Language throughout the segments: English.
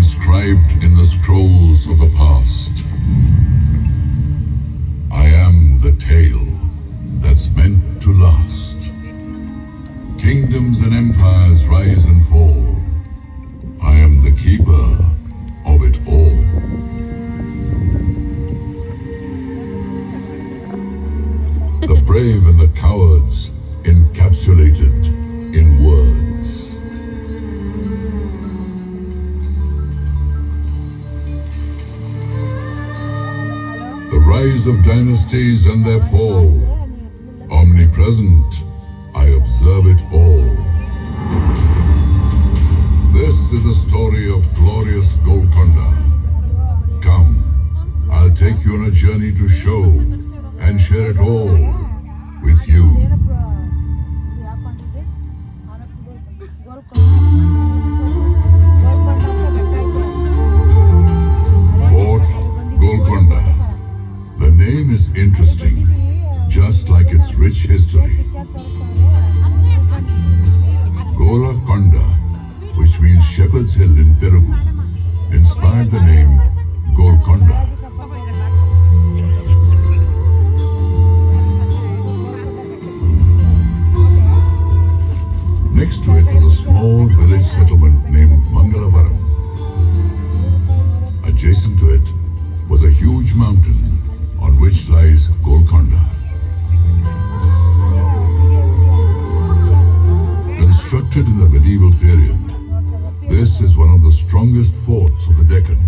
inscribed in the scrolls of the past. I am the tale that's meant to last. Kingdoms and empires rise and fall. I am the keeper of it all. The brave and the cowards encapsulated in words. The rise of dynasties and their fall. Omnipresent, I observe it all. This is the story of glorious Golconda. Come, I'll take you on a journey to show and share it all with you. Fort Golconda. The name is interesting, just like its rich history. Gonkonda, which means Shepherd's Hill in Telugu, inspired the name Golconda. Next to it was a small village settlement named Mangalavaram. Adjacent to it was a huge mountain on which lies Golconda. Constructed in the medieval period, this is one of the strongest forts of the Deccan,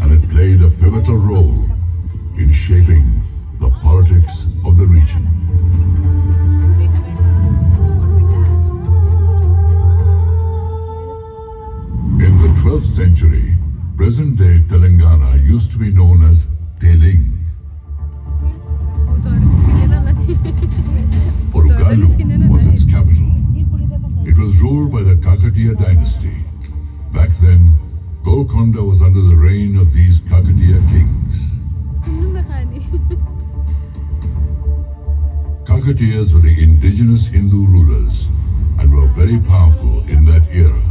and it played a pivotal role in shaping the politics of the region. In the 12th century, present-day Telangana used to be known as Teling. Orugalu was its capital. It was ruled by the Kakatiya dynasty. Back then, Golconda was under the reign of these Kakatiya kings. Kakatiyas were the indigenous Hindu rulers and were very powerful in that era.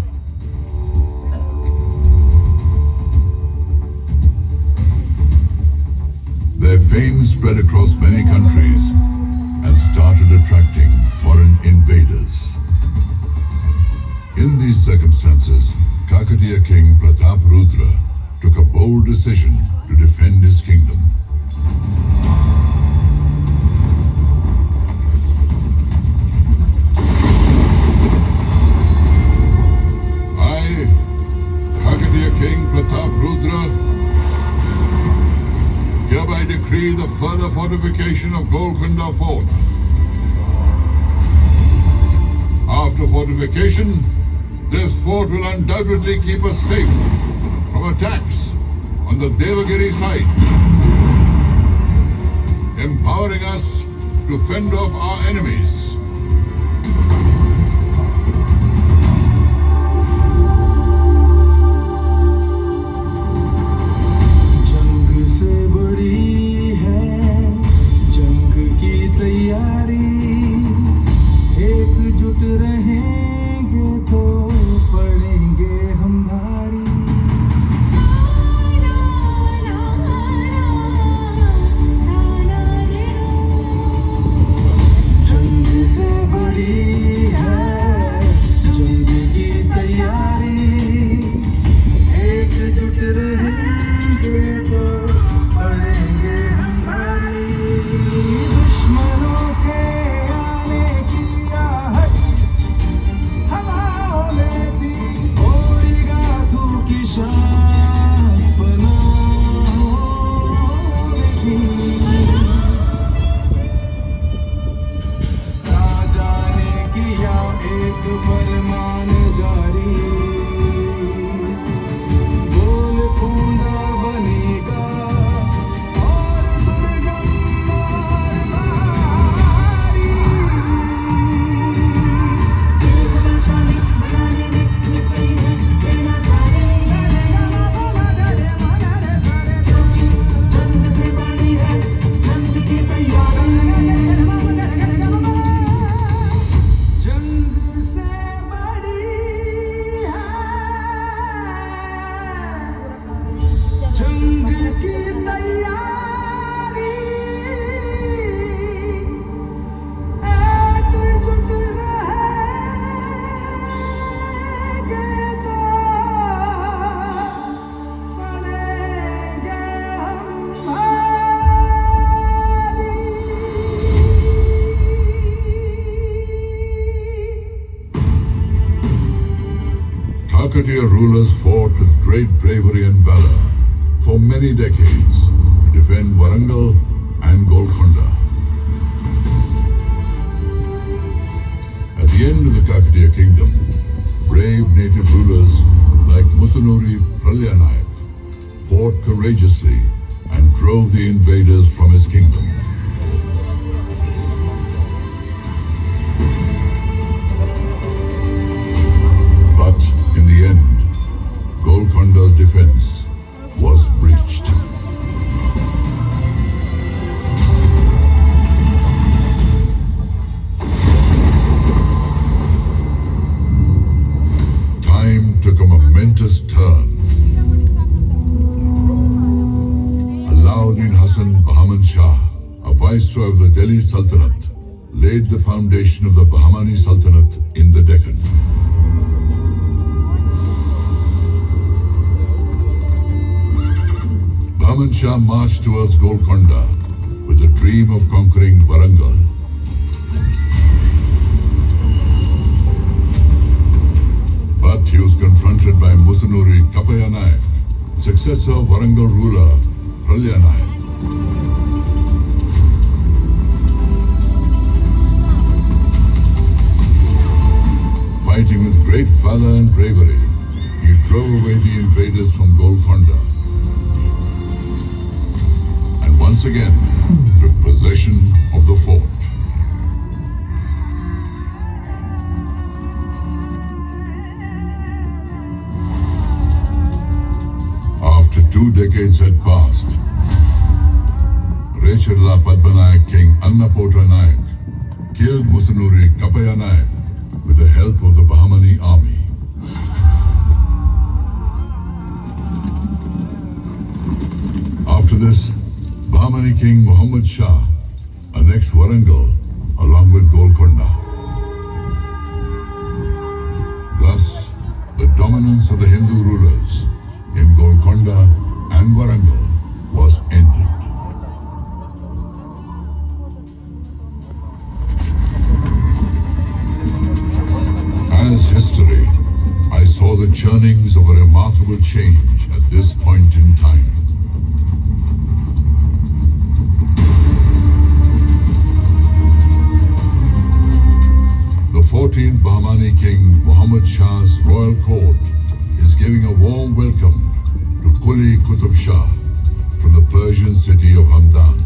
Their fame spread across many countries and started attracting foreign invaders. In these circumstances, Kakatiya King Pratap Rudra took a bold decision to defend his kingdom. I, Kakatiya King Pratap Rudra, hereby decree the further fortification of Golconda Fort. After fortification, this fort will undoubtedly keep us safe from attacks on the Devagiri side, empowering us to fend off our enemies. Kakatiya rulers fought with great bravery and valor for many decades to defend Warangal and Golconda. At the end of the Kakatiya kingdom, brave native rulers like Musunuri Pralyanayak fought courageously and drove the invaders from his kingdom. But in the end, Golconda's defense was breached. Time took a momentous turn. Alauddin Hassan Bahman Shah, a viceroy of the Delhi Sultanate, laid the foundation of the Bahmani Sultanate in the Deccan. Bahman Shah marched towards Golconda with the dream of conquering Warangal. But he was confronted by Musunuri Kapayanayak, successor of Warangal ruler Pralyanayak. Fighting with great valor and bravery, he drove away the invaders from Golconda and once again took possession of the fort. After 2 decades had passed, Rechirla Padmanayak King Annapota Nayak killed Musunuri Kapayanayak with the help of the Bahmani army. After this, Bahmani King Muhammad Shah annexed Warangal along with Golconda. Thus, the dominance of the Hindu rulers in Golconda and Warangal was ended. As history, I saw the churnings of a remarkable change at this point in time. The 14th Bahmani King Muhammad Shah's royal court is giving a warm welcome to Quli Qutb Shah from the Persian city of Hamdan.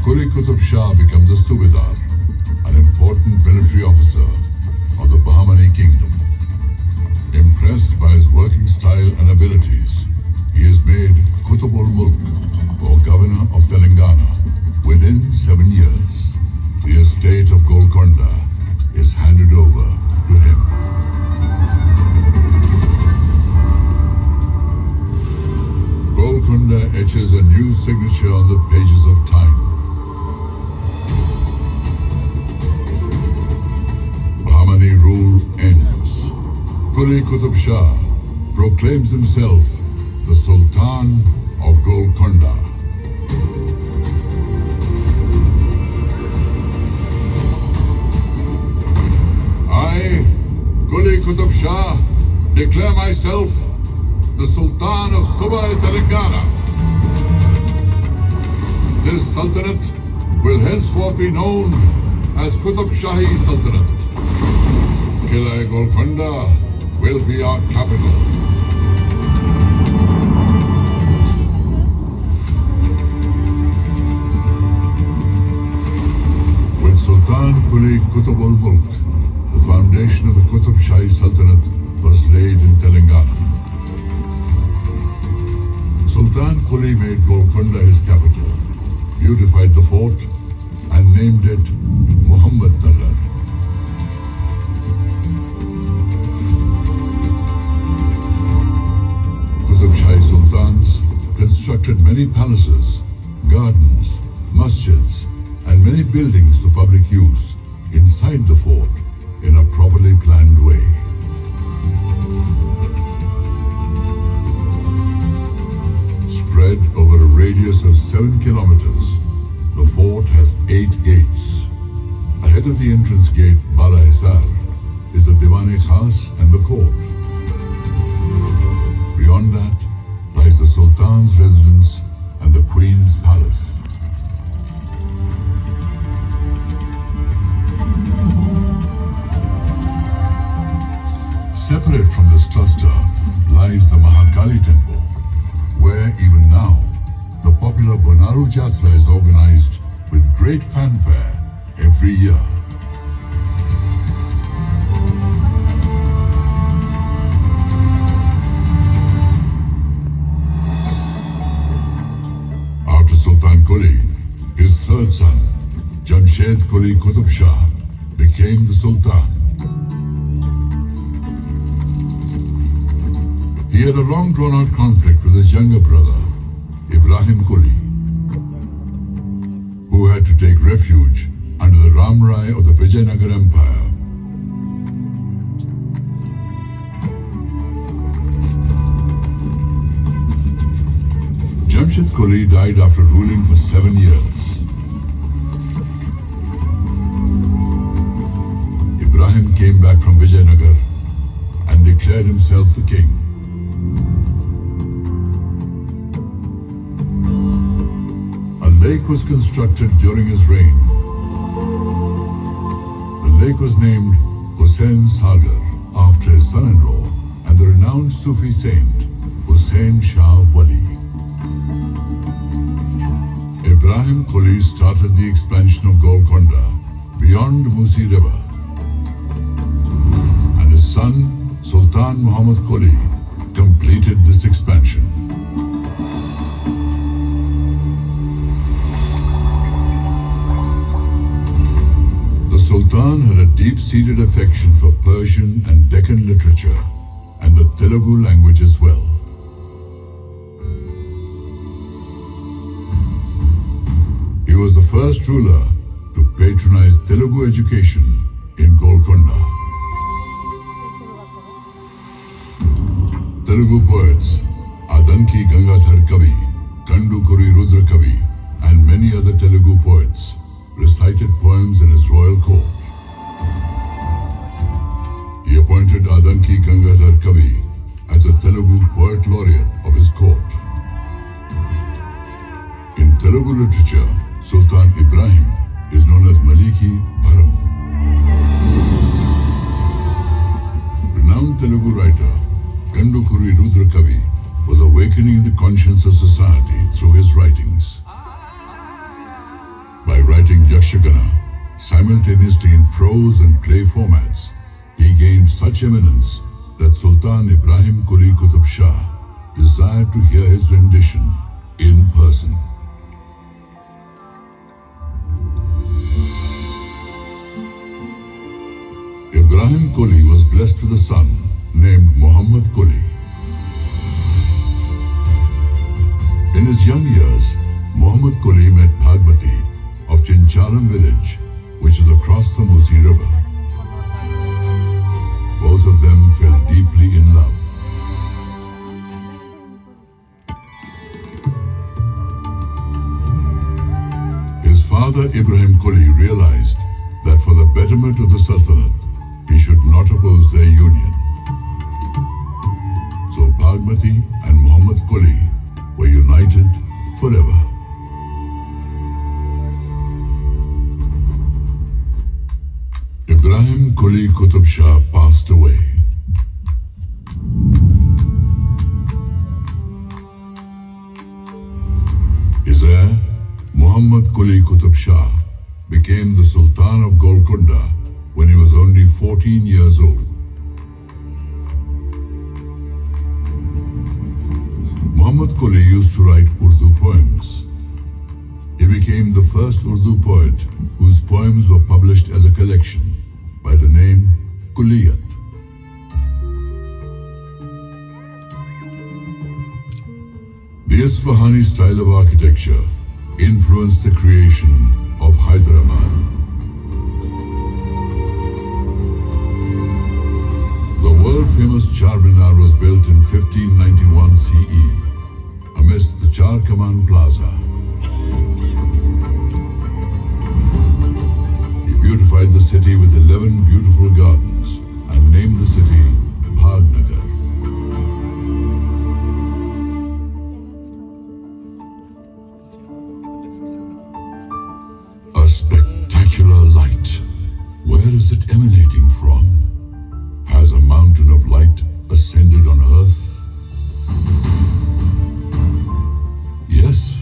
Quli Qutb Shah becomes a Subedar, an important military officer of the Bahmani kingdom. Impressed by his working style and abilities, he is made Qutb ul-Mulk, or Governor of Telangana, within 7 years. The estate of Golconda is handed over to him. Golconda etches a new signature on the pages of time. Bahmani rule ends. Quli Qutb Shah proclaims himself the Sultan of Golconda. I, Quli Qutb Shah, declare myself the Sultan of Subai Telangana. This Sultanate will henceforth be known as Qutb Shahi Sultanate. Qila'e Golconda will be our capital. With Sultan Quli Qutb ul-Mulk, the foundation of the Qutb Shahi Sultanate was laid in Telangana. Sultan Quli made Golconda his capital, beautified the fort, and named it Muhammad Nagar. Qutb Shahi Sultans constructed many palaces, gardens, masjids, and many buildings for public use inside the fort in a properly planned way. Spread over a radius of 7 kilometers, the fort has 8 gates. Ahead of the entrance gate, Bala Hisar, is the Diwan-e-Khas and the court. Beyond that lies the Sultan's residence and the Queen's palace. Separate from this cluster lies the Mahakali temple, where even now the popular Bonaru Jatra is organized with great fanfare every year. After Sultan Quli, his third son, Jamshed Quli Qutub Shah, became the Sultan. He had a long drawn-out conflict with his younger brother, Ibrahim Quli, who had to take refuge under the Ramrai of the Vijayanagar Empire. Jamshed Quli died after ruling for 7 years. Ibrahim came back from Vijayanagar and declared himself the king. A lake was constructed during his reign. The lake was named Hussain Sagar after his son-in-law and the renowned Sufi saint Hussain Shah Wali. Ibrahim Quli started the expansion of Golconda beyond Musi River, and his son Sultan Muhammad Quli completed this expansion. The Sultan had a deep-seated affection for Persian and Deccan literature and the Telugu language as well. He was the first ruler to patronize Telugu education in Golconda. Telugu poets Adanki Gangadhar Kavi, Kandukuri Rudra Kavi, and many other Telugu poets recited poems in his royal court. He appointed Adanki Gangadhar Kavi as the Telugu poet laureate of his court. In Telugu literature, Sultan Ibrahim is known as Maliki Bharam. Renowned Telugu writer Kandukuri Rudra Kavi was awakening the conscience of society through his writings. By writing Yakshagana simultaneously in prose and play formats, he gained such eminence that Sultan Ibrahim Quli Qutub Shah desired to hear his rendition in person. Ibrahim Quli was blessed with a son named Muhammad Quli. In his young years, Muhammad Quli met Bhagmati of Chincharam village, which is across the Musi River. Both of them fell deeply in love. His father Ibrahim Quli realized that for the betterment of the Sultanate, he should not oppose their union. So Bhagmati and Muhammad Quli were united forever. Ibrahim Quli Qutub Shah passed away. His heir, Muhammad Quli Qutub Shah, became the Sultan of Golconda when he was only 14 years old. Muhammad Quli used to write Urdu poems. He became the first Urdu poet whose poems were published as a collection by the name Quliyat. The Isfahani style of architecture influenced the creation of Hyderabad. The world-famous Charminar was built in 1591 CE amidst the Char Kaman Plaza. A beautified the city with 11 beautiful gardens and named the city Bhagnagar. A spectacular light. Where is it emanating from? Has a mountain of light ascended on earth? Yes,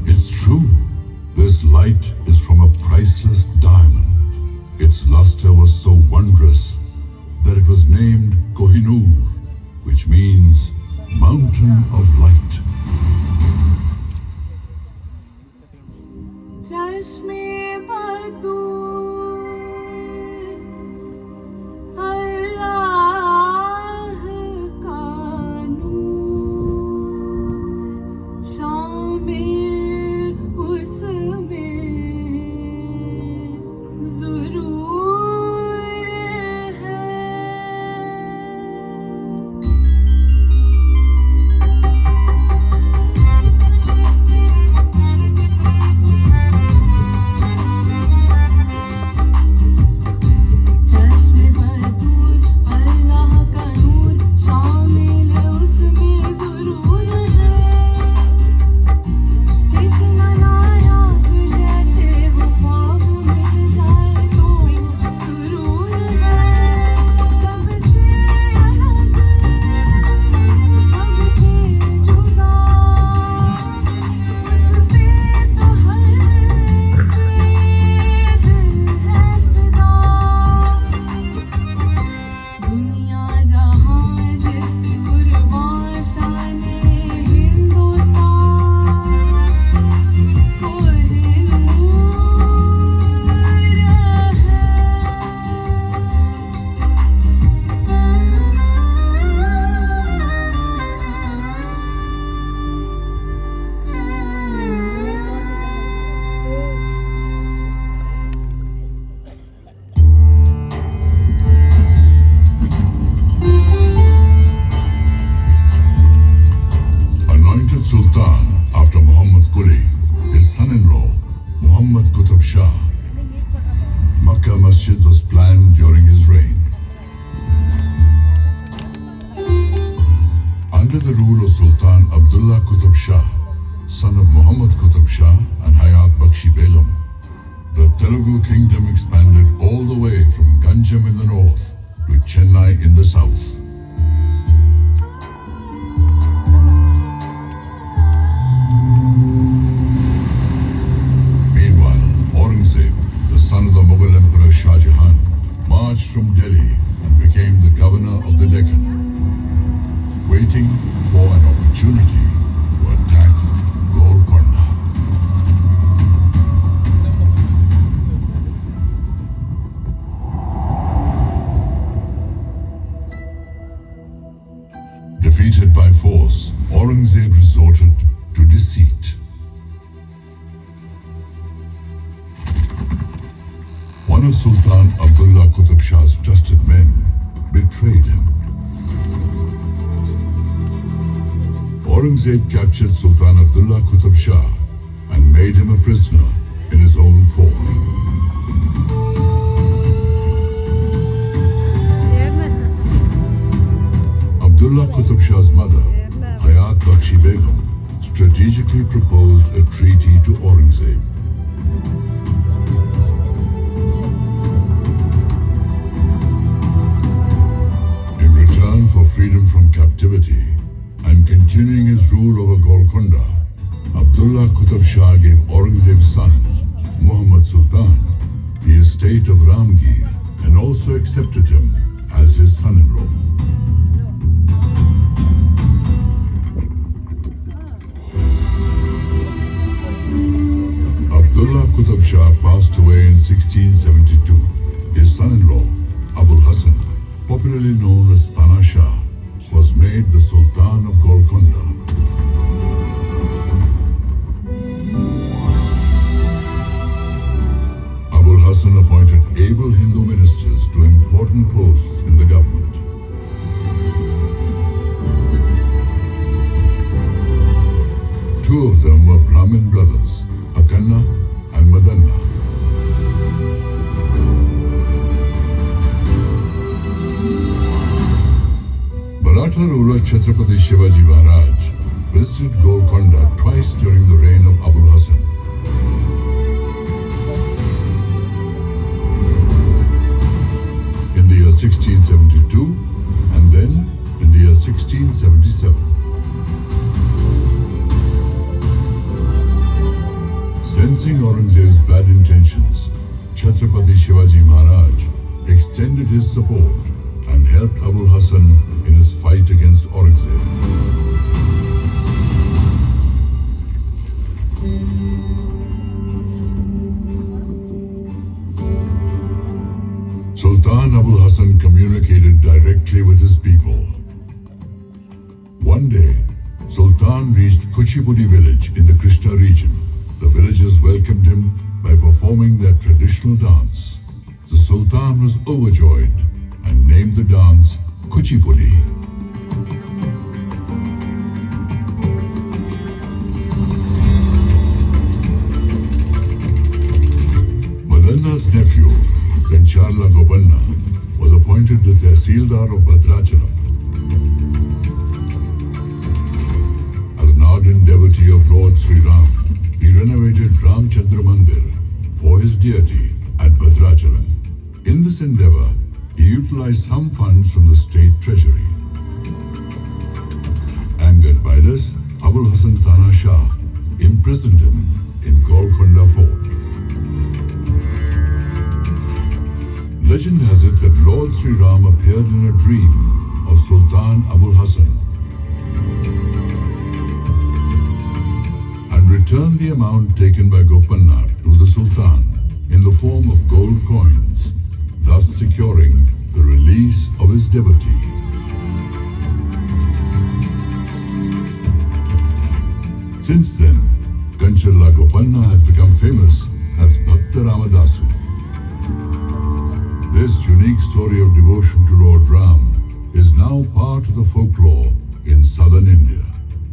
it's true. This light is from a priceless diamond. Its luster was so wondrous that it was named Kohinoor, which means Mountain of Light. In the north to Chennai in the south. Meanwhile, Aurangzeb, the son of the Mughal Emperor Shah Jahan, marched from Delhi and became the governor of the Deccan, waiting for an opportunity to attack Golconda. Defeated by force, Aurangzeb resorted to deceit. One of Sultan Abdullah Qutb Shah's trusted men betrayed him. Aurangzeb captured Sultan Abdullah Qutb Shah and made him a prisoner in his own fort. Abdullah Qutb Shah's mother, Hayat Bakshi Begum, strategically proposed a treaty to Aurangzeb. In return for freedom from captivity and continuing his rule over Golconda, Abdullah Qutb Shah gave Aurangzeb's son, Muhammad Sultan, the estate of Ramgir and also accepted him as his son-in-law. Abdullah Qutb Shah passed away in 1672. His son-in-law, Abul Hassan, popularly known as Thana Shah, was made the Sultan of Golconda. Abul Hassan appointed able Hindu ministers to important posts in the government. Two of them were Brahmin brothers, Akanna and Madanna. Maratha ruler Chhatrapati Shivaji Maharaj visited Golconda twice during the reign of Abul Hasan. In the year 1672 and then in the year 1677. Sensing Aurangzeb's bad intentions, Chhatrapati Shivaji Maharaj extended his support and helped Abul Hasan in his fight against Aurangzeb. Sultan Abul Hasan communicated directly with his people. One day, Sultan reached Kuchipudi village in the Krishna region. The villagers welcomed him by performing their traditional dance. The Sultan was overjoyed and named the dance Kuchipudi. Madanna's nephew, Kancharla Gopanna, was appointed the Tehsildar of Bhadrachalam. As an ardent devotee of Lord Sri Ram, he renovated Ramchandra Mandir for his deity at Bhadrachalam. In this endeavor, he utilized some funds from the state treasury. Angered by this, Abul Hasan Tana Shah imprisoned him in Golconda Fort. Legend has it that Lord Sri Ram appeared in a dream of Sultan Abul Hasan and returned the amount taken by Gopanna to the Sultan in the form of gold coins, thus securing the release of his devotee. Since then, Kancharla Gopanna has become famous as Bhakta Ramadasu. This unique story of devotion to Lord Ram is now part of the folklore in southern India.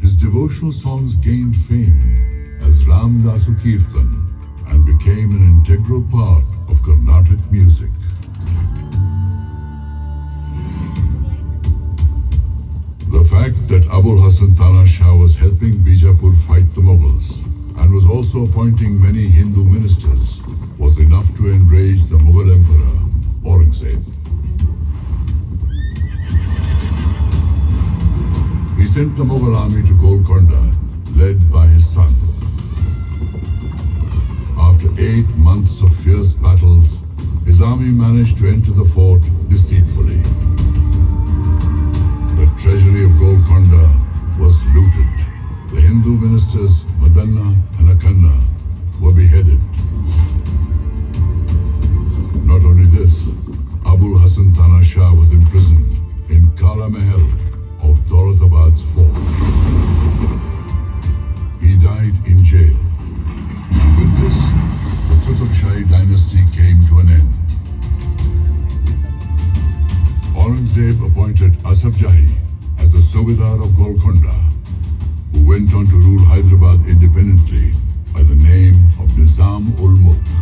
His devotional songs gained fame as Ramdasu Kirtan and became an integral part of Carnatic music. The fact that Abul Hasan Tana Shah was helping Bijapur fight the Mughals and was also appointing many Hindu ministers was enough to enrage the Mughal Emperor Aurangzeb. He sent the Mughal army to Golconda, led by his son. After 8 months of fierce battles, his army managed to enter the fort deceitfully. The treasury of Golconda was looted. The Hindu ministers Madanna and Akanna were beheaded. Not only this, Abul Hasan Tana Shah was imprisoned in Kala Mahal of Daulatabad's fort. He died in jail. And with this, the Qutub Shahi dynasty came to an end. Aurangzeb appointed Asaf Jahi as the Subedar of Golconda, who went on to rule Hyderabad independently by the name of Nizam ul Mulk.